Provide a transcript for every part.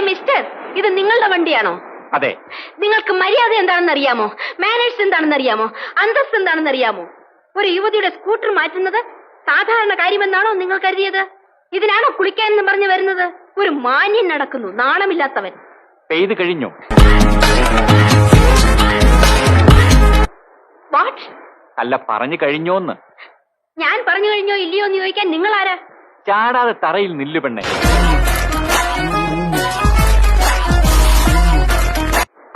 Mister, ഇത് നിങ്ങളുടെ വണ്ടിയാണോ? അതെ. നിങ്ങൾക്ക് മര്യാദ എന്താണെന്ന് അറിയാമോ? മാനേഴ്സ് എന്താണെന്ന് അറിയാമോ? അന്തസ്ത് എന്താണെന്ന് അറിയാമോ? ഒരു യുവതിയുടെ സ്കൂട്ടർ മാറ്റുന്നത് സാധാരണ കാര്യമെന്നാണോ നിങ്ങൾ കരുതിയത്? ഇതിനാണോ കുളിക്കാനെന്ന് പറഞ്ഞു വരുന്നത്? ഒരു മാന്യൻ നടക്കുന്നു, നാണമില്ലാത്തവൻ. പെയ്ത് കഴിഞ്ഞു. വാട്ട്? അല്ല, പറഞ്ഞു കഴിഞ്ഞോന്ന്. ഞാൻ പറഞ്ഞു കഴിഞ്ഞോ ഇല്ലയോ എന്ന് ചോദിക്കാൻ നിങ്ങൾ ആരാ? ചാടാതെ തറയിൽ നില്ലു പെണ്ണെ.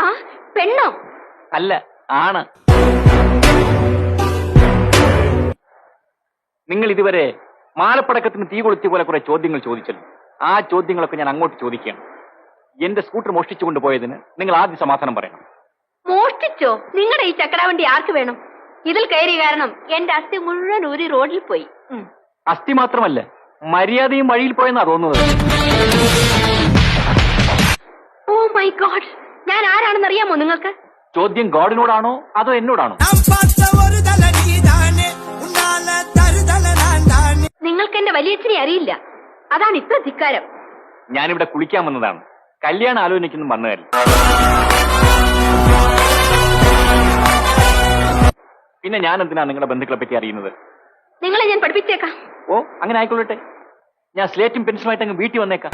ആ പെണ്ണോ? അല്ല, ആണ്. നിങ്ങൾ ഇതുവരെ മാലപ്പടക്കത്തിന് തീ കൊളുത്തിയ പോലെ കുറെ ചോദ്യങ്ങൾ ചോദിച്ചല്ലോ. ആ ചോദ്യങ്ങളൊക്കെ ഞാൻ അങ്ങോട്ട് ചോദിക്കുകയാണ്. എന്റെ സ്കൂട്ടർ മോഷ്ടിച്ചു കൊണ്ടുപോയതിന് നിങ്ങൾ ആദ്യം സമാധാനം പറയണം. മോഷ്ടിച്ചോ? നിങ്ങളുടെ ഈ ചക്രവണ്ടി ആർക്ക് വേണം? ഇതിൽ കയറിയ കാരണം എന്റെ അസ്ഥി മുഴുവൻ ഒരു റോഡിൽ പോയി. അസ്ഥി മാത്രമല്ല, മര്യാദയും വഴിയിൽ പോയെന്നാ തോന്നുന്നത്. ഓ മൈ ഗോഡ്, ഞാൻ ആരാണെന്ന് അറിയാമോ നിങ്ങൾക്ക്? ചോദ്യം ഗോഡിനോടാണോ അതോ എന്നോടാണോ? നിങ്ങൾക്ക് എന്റെ വലിയച്ഛനെ അറിയില്ല, അതാണ് ഇത്ര ധിക്കാരം. ഞാനിവിടെ കുളിക്കാൻ വന്നതാണ്, കല്യാണം ആലോചിക്കുന്നു വന്നതല്ല. പിന്നെ ഞാൻ എന്തിനാ നിങ്ങളുടെ ബന്ധുക്കളെ പറ്റി അറിയുന്നത്? നിങ്ങളെ ഞാൻ പഠിപ്പിച്ചേക്കാം. ഓ, അങ്ങനെ ആയിക്കൊള്ളട്ടെ. ഞാൻ സ്ലേറ്റും പെൻസിലുമായിട്ട് അങ്ങ് വീട്ടിൽ വന്നേക്കാം.